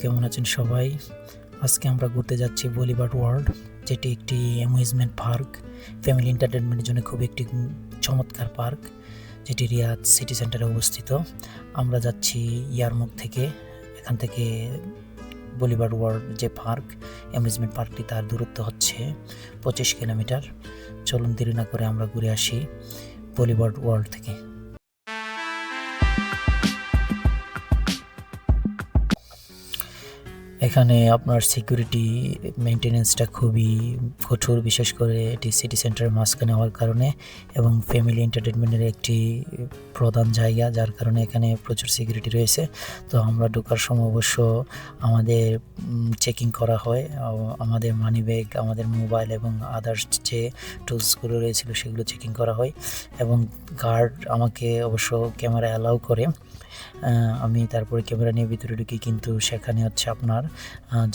কেমন আছেন সবাই? আজকে আমরা ঘুরতে যাচ্ছি বলিভার ওয়ার্ল্ড, যেটি একটি অ্যামিউজমেন্ট পার্ক, ফ্যামিলি এন্টারটেনমেন্টের জন্য খুব একটি চমৎকার পার্ক, যেটি রিয়াদ সিটি সেন্টারে অবস্থিত। আমরা যাচ্ছি ইয়ারমুখ থেকে। এখান থেকে বলিভার ওয়ার্ল্ড যে পার্ক, অ্যামিউজমেন্ট পার্কটি, তার দূরত্ব হচ্ছে 25 কিলোমিটার। চলুন দেরি না করে আমরা ঘুরে আসি বলিভার ওয়ার্ল্ড থেকে। এখানে আপনার সিকিউরিটি মেনটেনেন্সটা খুবই কঠোর, বিশেষ করে এটি সিটি সেন্টারের মাঝখানে হওয়ার কারণে এবং ফ্যামিলি এন্টারটেনমেন্টের একটি প্রধান জায়গা, যার কারণে এখানে প্রচুর সিকিউরিটি রয়েছে। তো আমরা ঢোকার সময় অবশ্য আমাদের চেকিং করা হয়, আমাদের মানি ব্যাগ, আমাদের মোবাইল এবং আদার্স যে টুলসগুলো রয়েছিল সেগুলো চেকিং করা হয় এবং গার্ড আমাকে অবশ্য ক্যামেরা অ্যালাউ করে। আমি তারপরে ক্যামেরা নিয়ে ভিতরে ঢুকি, কিন্তু সেখানে হচ্ছে আপনার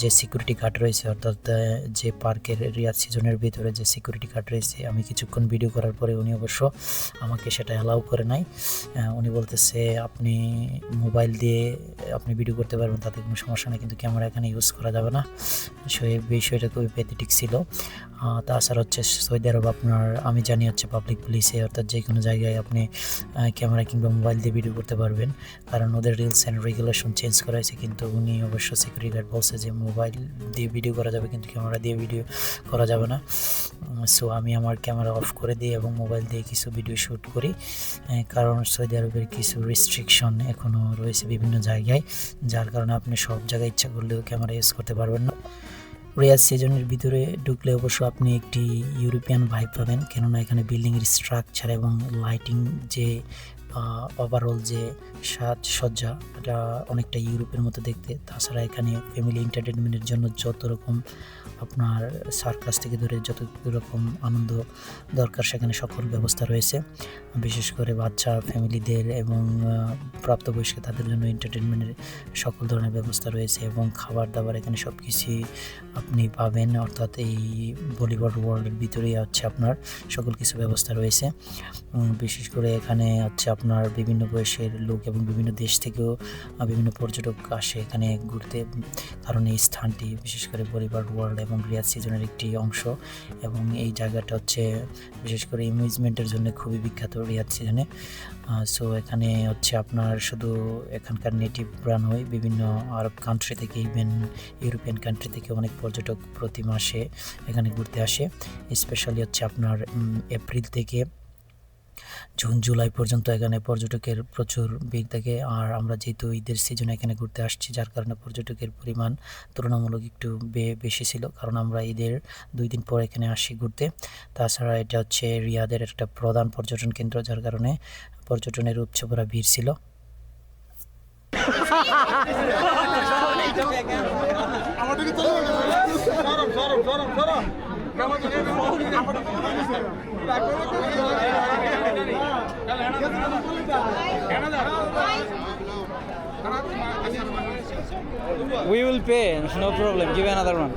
যে সিকিউরিটি গার্ড রয়েছে, অর্থাৎ যে পার্কের রিয়াদ সিজনের ভিতরে যে সিকিউরিটি গার্ড রয়েছে, আমি কিছুক্ষণ ভিডিও করার পরে উনি অবশ্য আমাকে সেটা অ্যালাউ করে নাই। উনি বলতেছে আপনি মোবাইল দিয়ে আপনি ভিডিও করতে পারবেন, তাতে কোনো সমস্যা নেই, কিন্তু ক্যামেরা এখানে ইউজ করা যাবে না। সেই বিষয়টা খুবই প্যাথেটিক ছিল। তাছাড়া হচ্ছে সৌদি আরব আপনার, আমি জানি হচ্ছে পাবলিক প্লেসে, অর্থাৎ যে কোনো জায়গায় আপনি ক্যামেরা কিংবা মোবাইল দিয়ে ভিডিও করতে পারবেন, কারণ ওদের রুলস অ্যান্ড রেগুলেশন চেঞ্জ করা হয়েছে। কিন্তু উনি অবশ্য সিকিউরিটি গার্ড বলছে যে মোবাইল দিয়ে ভিডিও করা যাবে, কিন্তু ক্যামেরা দিয়ে ভিডিও করা যাবে না। সো আমি আমার ক্যামেরা অফ করে দিই এবং মোবাইল দিয়ে কিছু ভিডিও শ্যুট করি, কারণ সৌদি আরবের কিছু রেস্ট্রিকশন এখনও রয়েছে বিভিন্ন জায়গায়, যার কারণে আপনি সব জায়গায় ইচ্ছা করলেও ক্যামেরা ইউজ করতে পারবেন না। রিয়াদ সিজনের ভিতরে ঢুকলে অবশ্য আপনি একটি ইউরোপিয়ান ভাইব পাবেন, কেননা এখানে বিল্ডিংয়ের স্ট্রাকচার এবং লাইটিং যে ওভারঅল যে সাজসজ্জা, এটা অনেকটা ইউরোপের মতো দেখতে। তাছাড়া এখানে ফ্যামিলি এন্টারটেনমেন্টের জন্য যত রকম আপনার সার্কাস থেকে ধরে যত রকম আনন্দ দরকার সেখানে সকল ব্যবস্থা রয়েছে। বিশেষ করে বাচ্চা ফ্যামিলিদের এবং প্রাপ্তবয়স্ক তাদের জন্য এন্টারটেনমেন্টের সকল ধরনের ব্যবস্থা রয়েছে এবং খাবার দাবার এখানে সব কিছুই আপনি পাবেন। অর্থাৎ এই বলিভার ওয়ার্ল্ডের ভিতরেই হচ্ছে আপনার সকল কিছু ব্যবস্থা রয়েছে। বিশেষ করে এখানে হচ্ছে আপনার বিভিন্ন বয়সের লোক এবং বিভিন্ন দেশ থেকেও বিভিন্ন পর্যটক আসে এখানে ঘুরতে, কারণ এই স্থানটি বিশেষ করে বলিভার ওয়ার্ল্ড এবং রিয়াদ সিজনের একটি অংশ এবং এই জায়গাটা হচ্ছে বিশেষ করে অ্যামিউজমেন্টের জন্য খুবই বিখ্যাত রিয়াদ সিজনে। সো এখানে হচ্ছে আপনার শুধু এখানকার নেটিভরা নয়, বিভিন্ন আরব কান্ট্রি থেকে, ইভেন ইউরোপিয়ান কান্ট্রি থেকে অনেক পর্যটক প্রতি মাসে এখানে ঘুরতে আসে। স্পেশালি হচ্ছে আপনার এপ্রিল থেকে জুন জুলাই পর্যন্ত এখানে পর্যটকের প্রচুর ভিড় থাকে। আর আমরা যেহেতু ঈদের সিজনে এখানে ঘুরতে আসছি, যার কারণে পর্যটকের পরিমাণ তুলনামূলক একটু বেশি ছিল, কারণ আমরা ঈদের 2 দিন পর এখানে আসি ঘুরতে। তাছাড়া এটা হচ্ছে রিয়াদের একটা প্রধান পর্যটন কেন্দ্র, যার কারণে পর্যটনের উপচে পড়া ভিড় ছিল। We will pay, no problem. Give another one.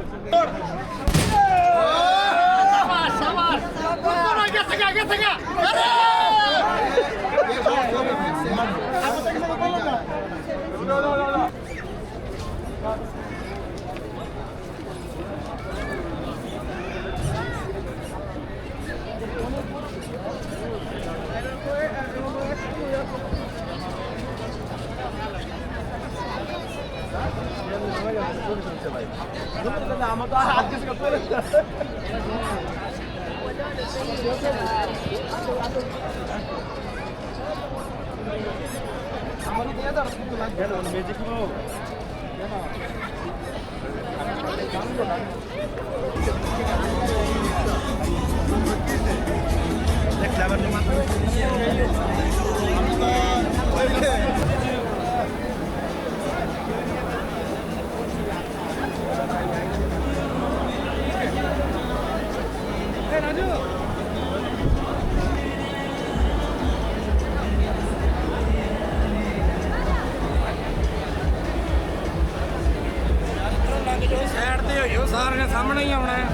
सारे सामने ही आना है।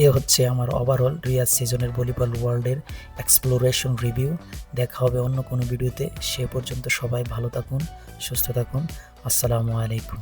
এ হচ্ছে আমার ওভারঅল রিয়াদ সিজনের ভলিবল ওয়ার্ল্ডের এক্সপ্লোরেশন রিভিউ। দেখা হবে অন্য কোনো ভিডিওতে। সে পর্যন্ত সবাই ভালো থাকুন, সুস্থ থাকুন। আসসালামু আলাইকুম।